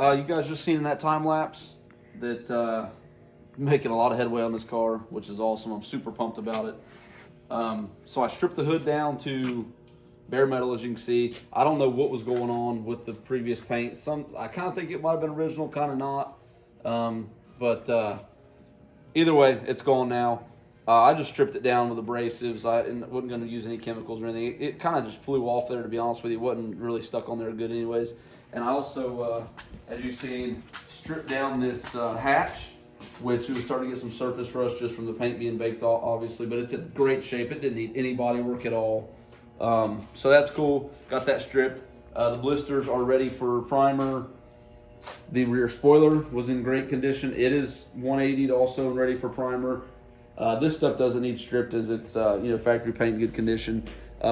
You guys just seen in that time lapse that making a lot of headway on this car, which is awesome. I'm super pumped about it. So I stripped the hood down to bare metal, as you can see. I don't know what was going on with the previous paint. I kind of think it might have been original, kind of not. But either way, it's gone now. I just stripped it down with abrasives. I wasn't going to use any chemicals or anything. It kind of just flew off there, to be honest with you. It wasn't really stuck on there good anyways. And I also, as you've seen, stripped down this hatch, which was starting to get some surface rust just from the paint being baked off, obviously. But it's in great shape. It didn't need any body work at all. So that's cool. Got that stripped. The blisters are ready for primer. The rear spoiler was in great condition. It is 180'd also and ready for primer. This stuff doesn't need stripped as it's factory paint in good condition.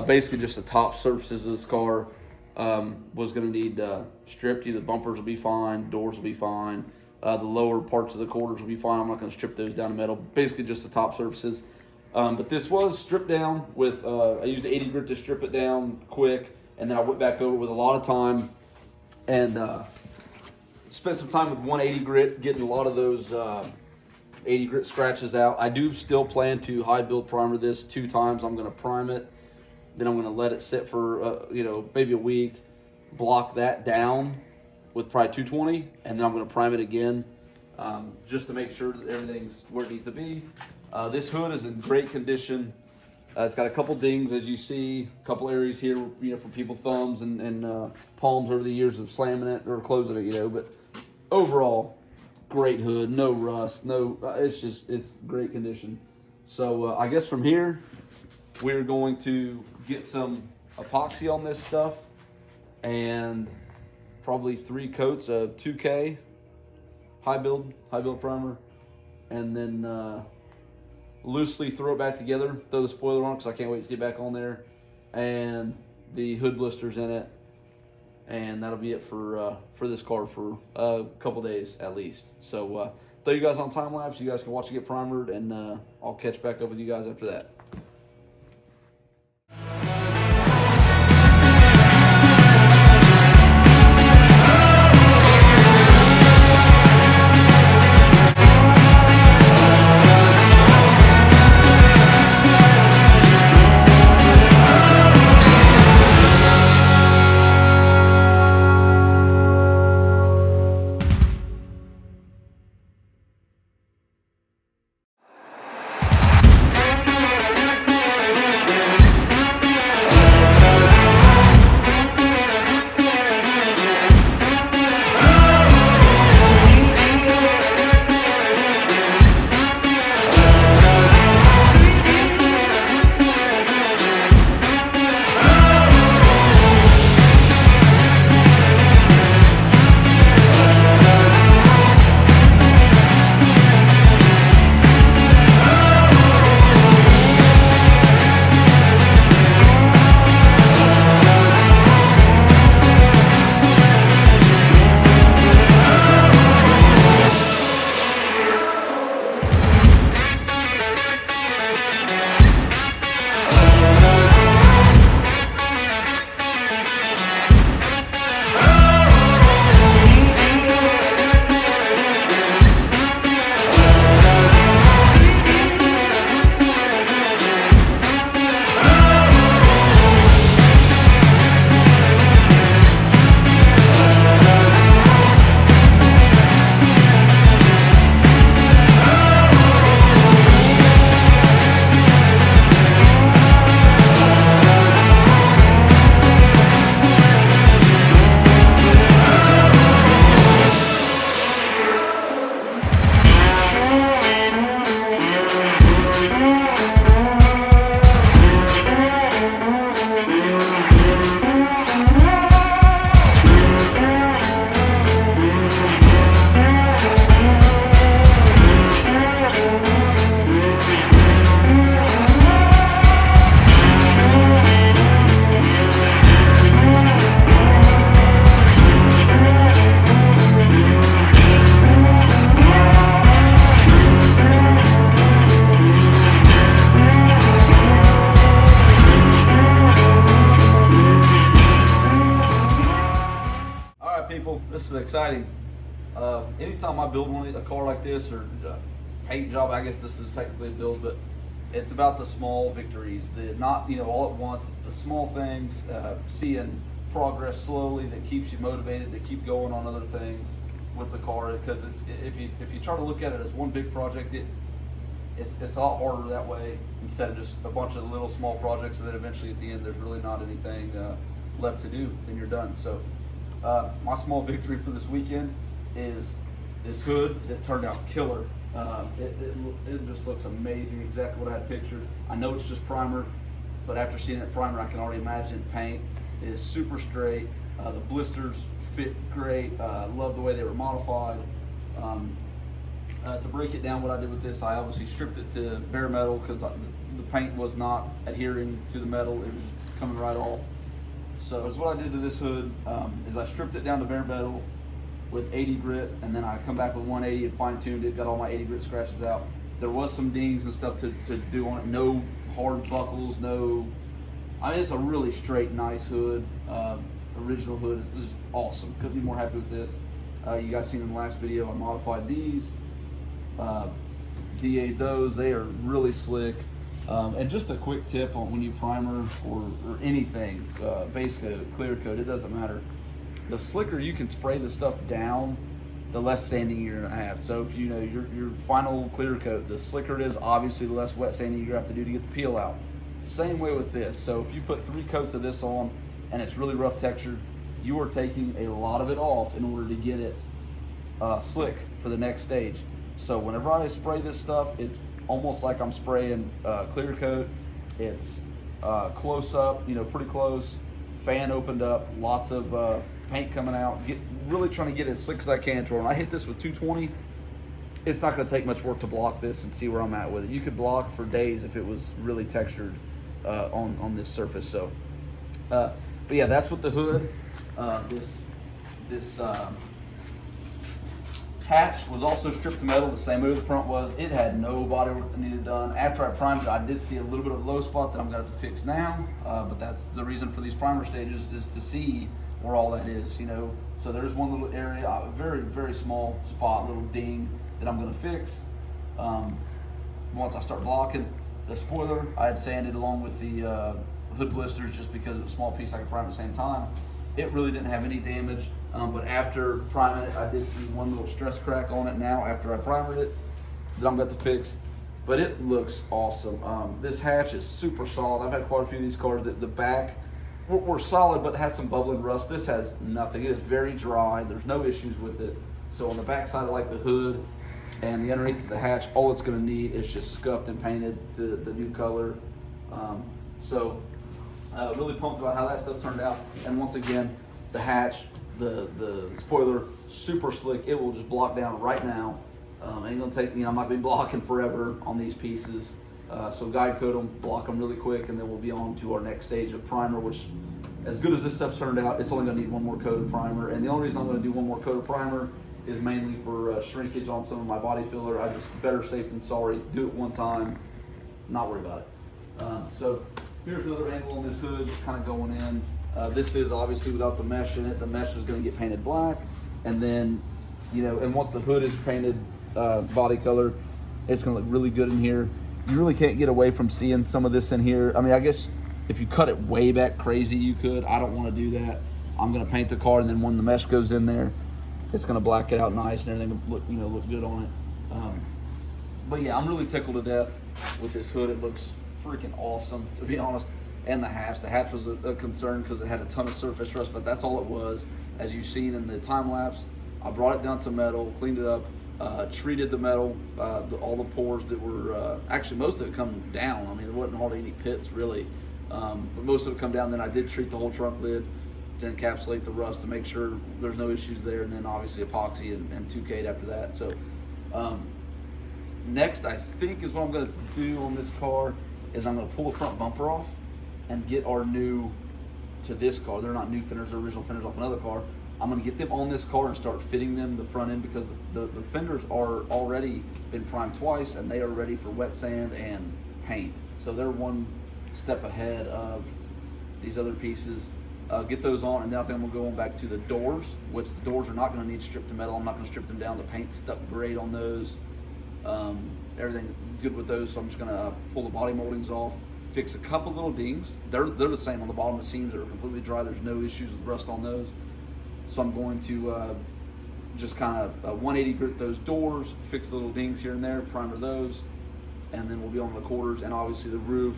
Basically just the top surfaces of this car was going to need stripped. The bumpers will be fine, doors will be fine. The lower parts of the quarters will be fine. I'm not going to strip those down to metal. Basically just the top surfaces. But this was stripped down with, I used 80 grit to strip it down quick, and then I went back over with a lot of time and spent some time with 180 grit, getting a lot of those 80 grit scratches out. I do still plan to high build primer this 2 times. I'm going to prime it, then I'm going to let it sit for maybe a week, block that down with probably 220, and then I'm going to prime it again just to make sure that everything's where it needs to be. This hood is in great condition. It's got a couple dings, as you see, a couple areas here, for people thumbs and palms over the years of slamming it or closing it, but overall, great hood, no rust, it's great condition. So I guess from here, we're going to get some epoxy on this stuff and probably 3 coats of 2K high build primer, and then loosely throw it back together, throw the spoiler on because I can't wait to see it back on there, and the hood blisters in it, and that'll be it for this car for a couple days at least. So throw you guys on time lapse. You guys can watch it get primered, and I'll catch back up with you guys after that. people, this is exciting. Anytime I build a car like this, or a paint job, I guess this is technically a build, but it's about the small victories, not all at once. It's the small things, seeing progress slowly that keeps you motivated to keep going on other things with the car. Because if you try to look at it as one big project, it's a lot harder that way, instead of just a bunch of little small projects, and then eventually at the end there's really not anything left to do, and you're done. So my small victory for this weekend is this hood. It turned out killer. It just looks amazing, exactly what I had pictured. I know it's just primer, but after seeing it primer, I can already imagine paint. It is super straight. The blisters fit great. Love the way they were modified. To break it down, what I did with this, I obviously stripped it to bare metal because the paint was not adhering to the metal. It was coming right off. So what I did to this hood is I stripped it down to bare metal with 80 grit, and then I come back with 180 and fine-tuned it, got all my 80 grit scratches out. There was some dings and stuff to do on it. No hard buckles, I mean, it's a really straight, nice hood. Original hood. It was awesome. Couldn't be more happy with this. You guys seen in the last video, I modified these. DA'd those. They are really slick. And just a quick tip on when you primer or anything, basically clear coat, it doesn't matter. The slicker you can spray the stuff down, the less sanding you're gonna have. So if you know your final clear coat, the slicker it is, obviously the less wet sanding you have to do to get the peel out. Same way with this. So if you put 3 coats of this on and it's really rough textured, you are taking a lot of it off in order to get it slick for the next stage. So whenever I spray this stuff, it's almost like I'm spraying clear coat. It's close up, pretty close, fan opened up, lots of paint coming out, really trying to get it as slick as I can to where when I hit this with 220, it's not going to take much work to block this and see where I'm at with it. You could block for days if it was really textured on this surface. So, but yeah, that's with the hood. This hatch was also stripped to metal the same way the front was. It had no body work that needed done. After I primed it, I did see a little bit of a low spot that I'm going to have to fix now, but that's the reason for these primer stages, is to see where all that is, So there's one little area, a very, very small spot, little ding that I'm going to fix. Once I start blocking the spoiler, I had sanded along with the hood blisters just because it was a small piece I could prime at the same time. It really didn't have any damage, but after priming it, I did see one little stress crack on it now after I primered it that I'm about to fix. But it looks awesome. This hatch is super solid. I've had quite a few of these cars that the back were solid but had some bubbling rust. This has nothing. It is very dry. There's no issues with it. So on the back side of like the hood and the underneath of the hatch, all it's going to need is just scuffed and painted the new color. Really pumped about how that stuff turned out. And once again, the hatch, the spoiler, super slick. It will just block down right now. Ain't gonna take, I'm not gonna be blocking forever on these pieces. So guide coat them, block them really quick, and then we'll be on to our next stage of primer, which, as good as this stuff's turned out, it's only gonna need one more coat of primer. And the only reason I'm gonna do one more coat of primer is mainly for shrinkage on some of my body filler. I just, better safe than sorry, do it one time, not worry about it. So here's another angle on this hood, just kind of going in. This is obviously without the mesh in it. The mesh is gonna get painted black, and then, and once the hood is painted body color, it's gonna look really good in here. You really can't get away from seeing some of this in here. I mean, I guess if you cut it way back crazy, you could. I don't want to do that. I'm gonna paint the car, and then when the mesh goes in there, it's gonna black it out nice, and everything will look good on it. But yeah, I'm really tickled to death with this hood. It looks freaking awesome, to be honest. And the hatch was a concern because it had a ton of surface rust, but that's all it was. As you've seen in the time lapse, I brought it down to metal, cleaned it up, treated the metal, all the pores that were, actually most of it come down. I mean, there wasn't hardly any pits really, but most of it come down. Then I did treat the whole trunk lid to encapsulate the rust to make sure there's no issues there, and then obviously epoxy and 2K'd after that. So next, I think, is what I'm gonna do on this car is I'm gonna pull the front bumper off and get our new, to this car, they're not new fenders, they're original fenders off another car. I'm gonna get them on this car and start fitting them the front end, because the fenders are already been primed twice and they are ready for wet sand and paint. So they're one step ahead of these other pieces. get those on, and then I think I'm gonna go on back to the doors, which the doors are not gonna need stripped to metal. I'm not gonna strip them down. The paint stuck great on those. Everything good with those, so I'm just gonna pull the body moldings off, fix a couple little dings. They're the same on the bottom. The seams are completely dry. There's no issues with rust on those. So I'm going to just kind of 180 grit those doors, fix the little dings here and there, primer those, and then we'll be on the quarters, and obviously the roof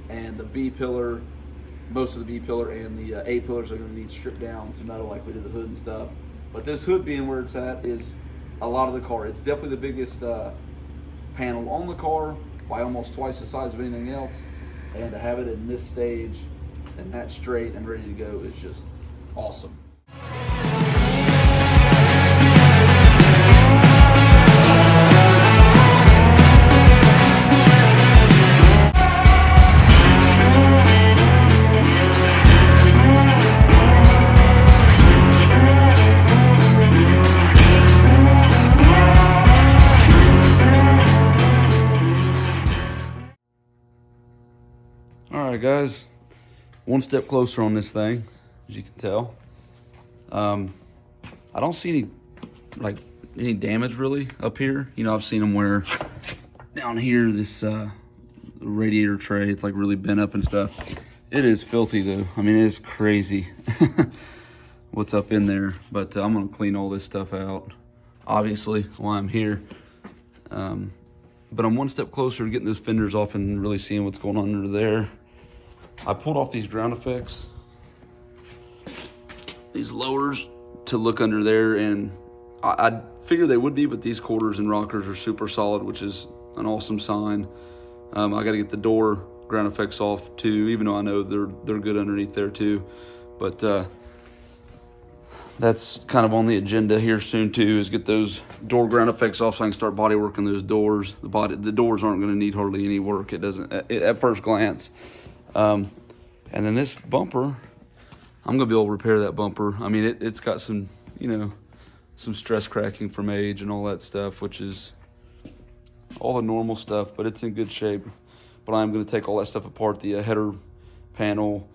and the B pillar. Most of the B pillar and the A pillars are going to need stripped down to metal like we did the hood and stuff. But this hood being where it's at is a lot of the car. It's definitely the biggest panel on the car by almost twice the size of anything else. And to have it in this stage and that straight and ready to go is just awesome. Alright guys, one step closer on this thing, as you can tell. I don't see any damage really up here. You know, I've seen them where down here, this radiator tray, it's like really bent up and stuff. It is filthy though. I mean, it is crazy what's up in there. But I'm gonna clean all this stuff out, obviously, while I'm here. But I'm one step closer to getting those fenders off and really seeing what's going on under there. I pulled off these ground effects, these lowers, to look under there, and I figured they would be, but these quarters and rockers are super solid, which is an awesome sign. I gotta get the door ground effects off too, even though I know they're good underneath there too. But that's kind of on the agenda here soon too, is get those door ground effects off so I can start body working those doors. The doors aren't gonna need hardly any work. It doesn't at first glance. And then this bumper, I'm gonna be able to repair that bumper. I mean, it's got some, you know, some stress cracking from age and all that stuff, which is all the normal stuff, but it's in good shape. But I'm gonna take all that stuff apart, the header panel,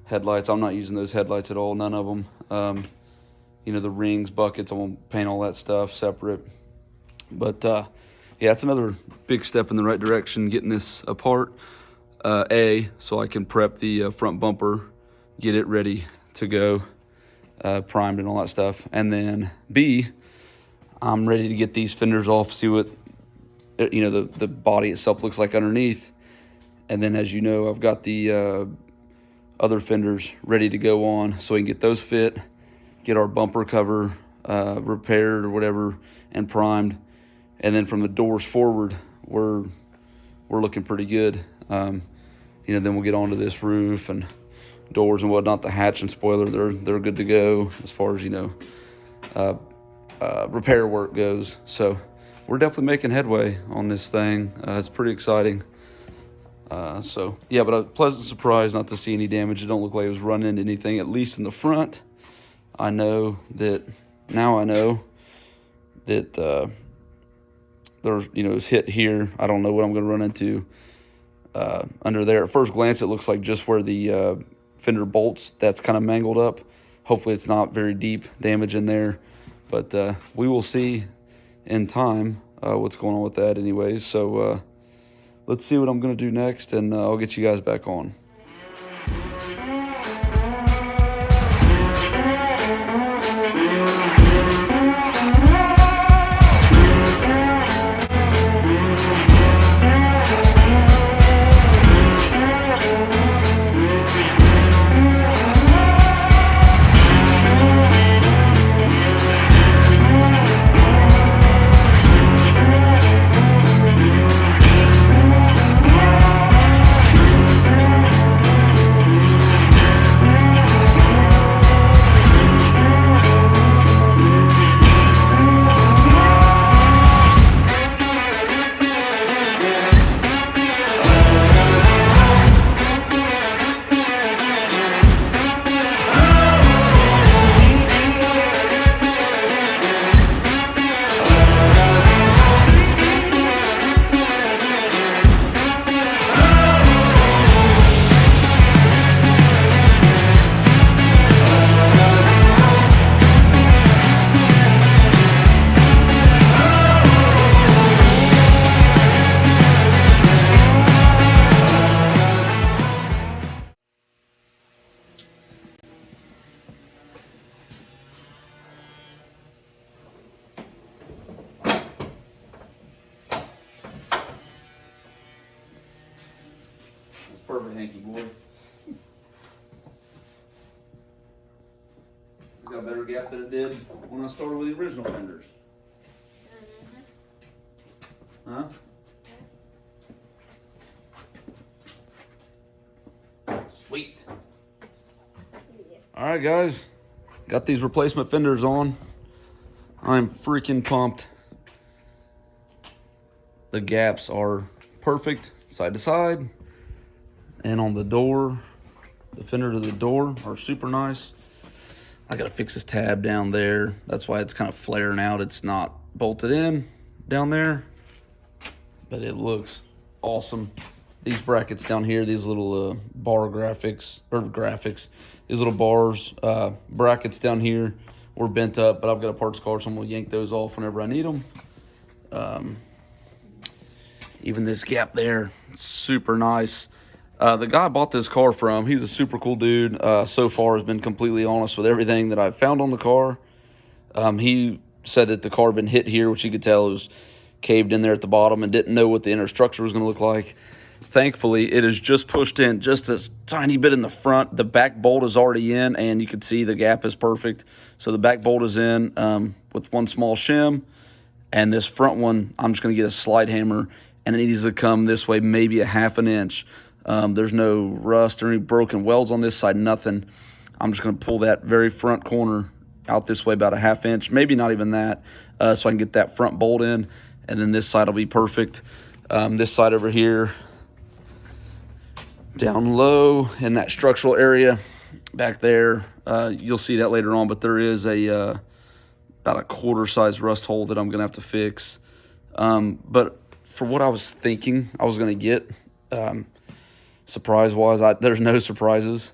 headlights. I'm not using those headlights at all, none of them. You know, the rings, buckets, I'm gonna paint all that stuff separate. But yeah, it's another big step in the right direction, getting this apart. So I can prep the front bumper, get it ready to go, primed and all that stuff. And then B, I'm ready to get these fenders off, see what, you know, the body itself looks like underneath. And then, as you know, I've got the other fenders ready to go on, so we can get those fit, get our bumper cover repaired or whatever and primed. And then from the doors forward, we're looking pretty good. You know, then we'll get onto this roof and doors and whatnot. The hatch and spoiler, they're good to go as far as, you know, repair work goes. So we're definitely making headway on this thing. It's pretty exciting. So yeah, but a pleasant surprise not to see any damage. It don't look like it was running into anything, at least in the front. I know that there's, you know, it's hit here. I don't know what I'm going to run into under there. At first glance, it looks like just where the fender bolts, that's kind of mangled up. Hopefully it's not very deep damage in there, but we will see in time what's going on with that anyways. So let's see what I'm going to do next, and I'll get you guys back on. perfect hanky boy. It's got a better gap than it did when I started with the original Fenders. Huh? Sweet. Yes. All right, guys. Got these replacement fenders on. I'm freaking pumped. The gaps are perfect side to side. And on the door, the fender to the door are super nice. I gotta fix this tab down there. That's why it's kind of flaring out. It's not bolted in down there, but it looks awesome. These brackets down here, these little bar graphics, these little bars, brackets down here were bent up, but I've got a parts card, so I'm gonna yank those off whenever I need them. Even this gap there, super nice. The guy I bought this car from, he's a super cool dude. So far has been completely honest with everything that I've found on the car. He said that the car had been hit here, which you could tell it was caved in there at the bottom, and didn't know what the inner structure was going to look like. Thankfully, it is just pushed in just a tiny bit in the front. The back bolt is already in, and you can see the gap is perfect. So the back bolt is in with one small shim, and this front one, I'm just going to get a slide hammer, and it needs to come this way maybe a half an inch. There's no rust or any broken welds on this side, nothing. I'm just going to pull that very front corner out this way about a half inch, maybe not even that, so I can get that front bolt in, and then this side will be perfect. This side over here, down low in that structural area back there, you'll see that later on, but there is a about a quarter size rust hole that I'm going to have to fix. But for what I was thinking I was going to get, surprise-wise, there's no surprises,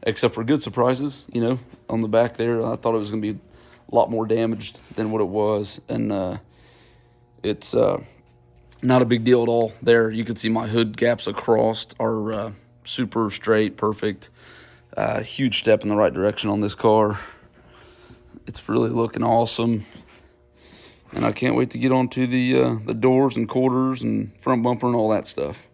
except for good surprises, you know, on the back there. I thought it was going to be a lot more damaged than what it was, and it's not a big deal at all. There, you can see my hood gaps across are super straight, perfect. Huge step in the right direction on this car. It's really looking awesome, and I can't wait to get onto the doors and quarters and front bumper and all that stuff.